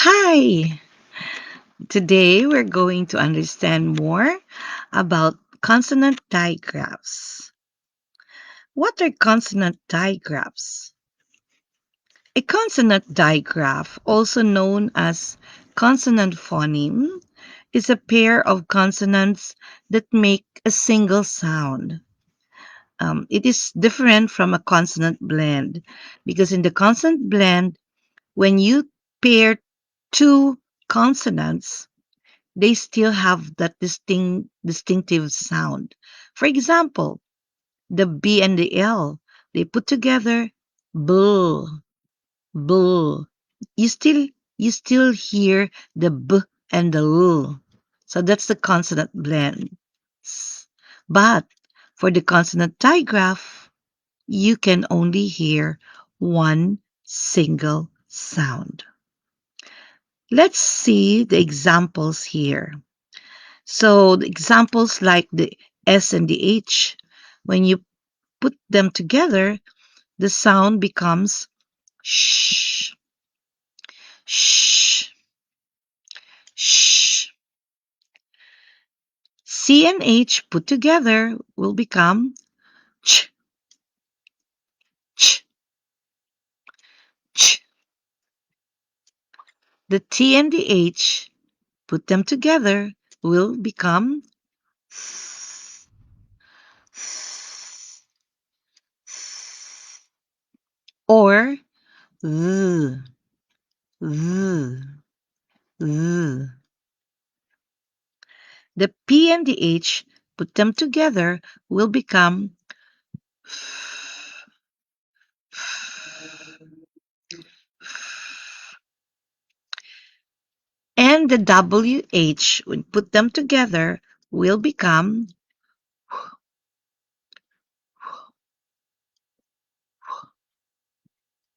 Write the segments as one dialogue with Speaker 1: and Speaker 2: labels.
Speaker 1: Hi! Today we're going to understand more about consonant digraphs. What are consonant digraphs? A consonant digraph, also known as consonant phoneme, is a pair of consonants that make a single sound. It is different from a consonant blend because in the consonant blend, when you pair two consonants, they still have that distinctive sound. For example, the B and the L, they put together bull, bull. You still you still hear the B and the L. So that's the consonant blend. But for the consonant digraph, you can only hear one single sound. Let's see the examples here. So the examples like the S and the H, when you put them together, the sound becomes sh, sh, sh. C and H put together will become ch, ch, ch. The T and the H, put them together, will become th, th, or th, th, th. The P and the H, put them together, will become and the WH, when put them together, will become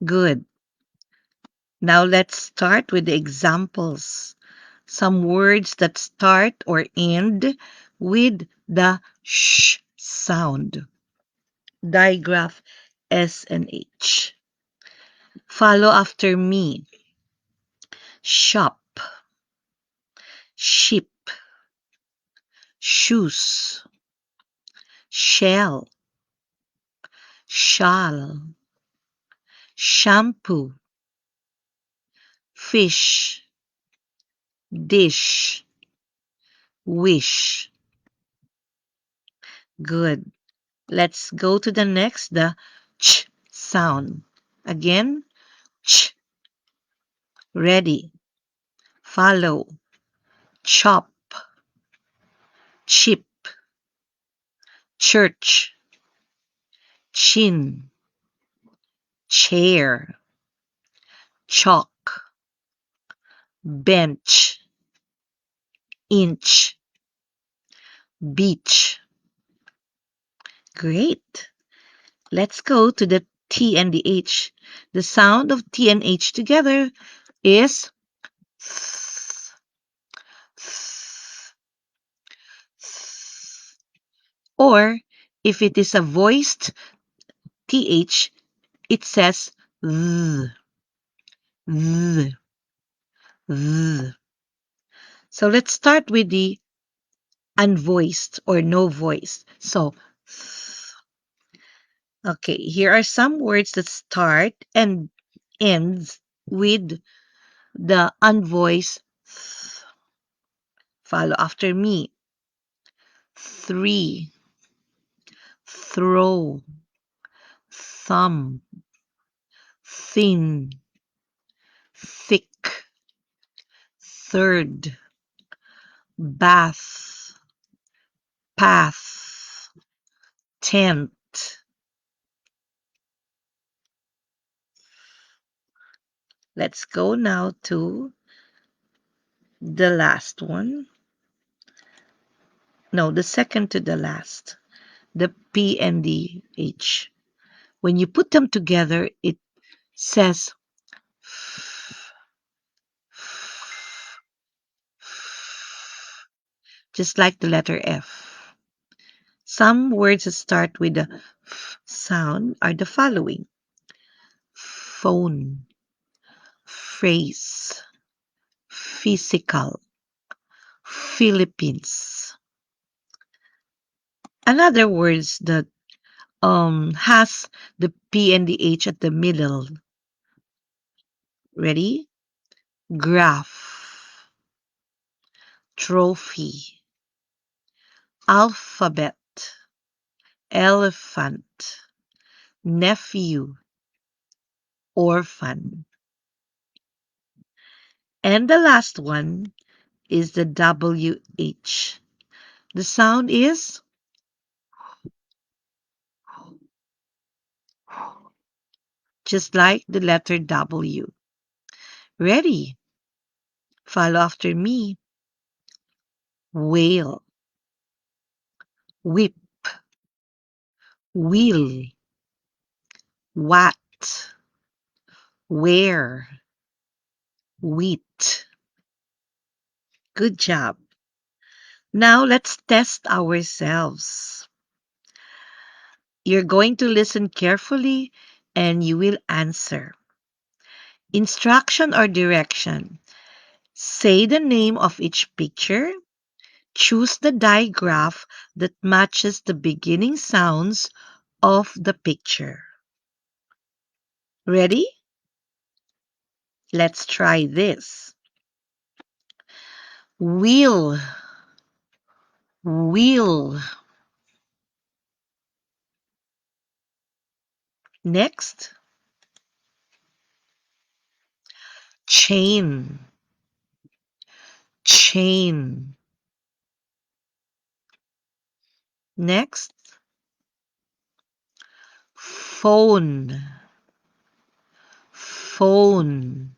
Speaker 1: good. Now let's start with the examples. Some words that start or end with the sh sound. Digraph S and H. Follow after me. Shop, ship, shoes, shell, shawl, shampoo, fish, dish, wish. Good. Let's go to the next, the ch sound. Again, ch. Ready. Follow. Chop, chip, church, chin, chair, chalk, bench, inch, beach. Great. Let's go to the T and the H. The sound of T and H together is th, th, th. Or if it is a voiced TH, it says th, th, th. So let's start with the unvoiced or no voice. So, okay, here are some words that start and ends with the unvoiced. Follow after me. Three, throw, thumb, thin, thick, third, bath, path, tent. Let's go now to the last one. No, the second to the last. The P and the H. When you put them together, it says just like the letter F. Some words that start with the f sound are the following: phone, phrase, physical, Philippines. Another words that has the P and the H at the middle. Ready? Graph, trophy, alphabet, elephant, nephew, orphan. And the last one is the WH. The sound is just like the letter W. Ready? Follow after me. Whale, whip, wheel, watt, where, wheat. Good job. Now let's test ourselves. You're going to listen carefully and you will answer. Instruction or direction. Say the name of each picture. Choose the digraph that matches the beginning sounds of the picture. Ready? Let's try this. Wheel, wheel. Next, chain, chain. Next, phone, phone.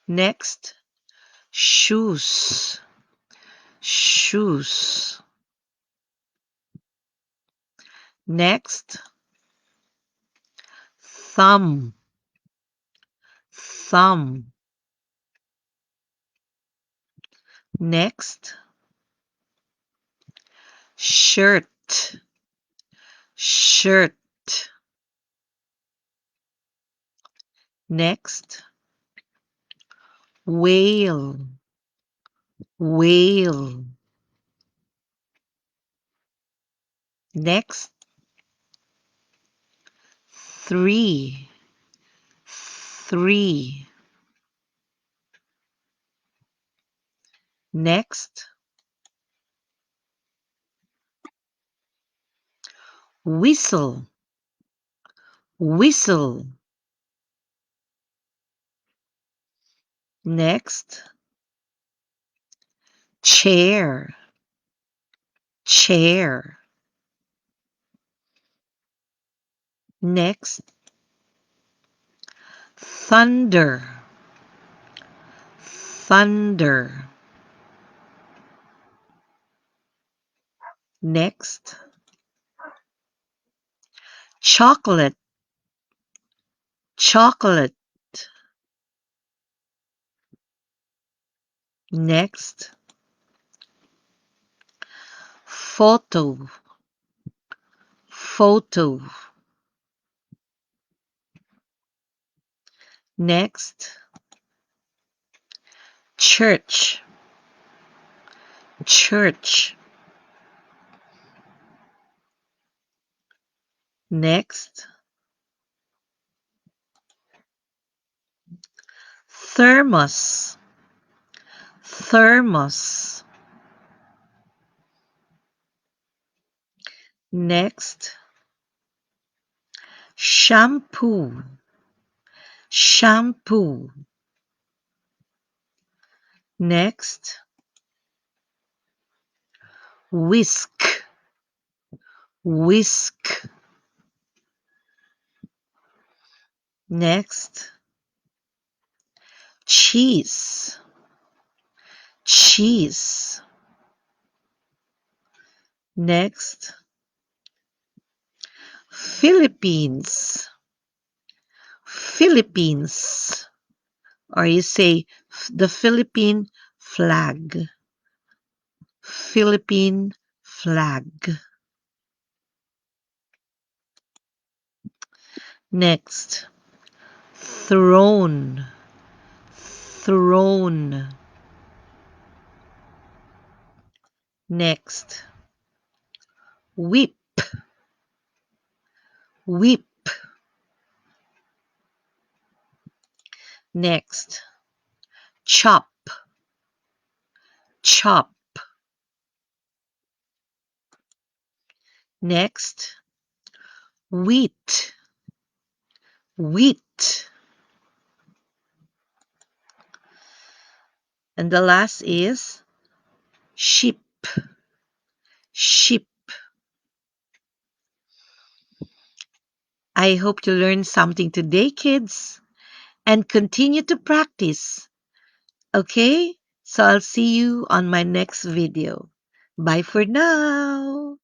Speaker 1: Next, shoes, shoes. Next, thumb, thumb. Next, shirt, shirt. Next, whale, whale. Next, three, three. Next, whistle, whistle. Next, chair, chair. Next, thunder, thunder. Next, chocolate, chocolate. Next, photo, photo. Next, church, church. Next, thermos, thermos. Next, shampoo, shampoo. Next, whisk, whisk. Next, cheese, cheese. Next, Philippines, Philippines. Or you say the Philippine flag, Philippine flag. Next, throne, throne. Next, whip, whip. Next, chop, chop. Next, wheat, wheat. And the last is sheep, sheep. I hope you learned something today, kids, and continue to practice. Okay? So I'll see you on my next video. Bye for now.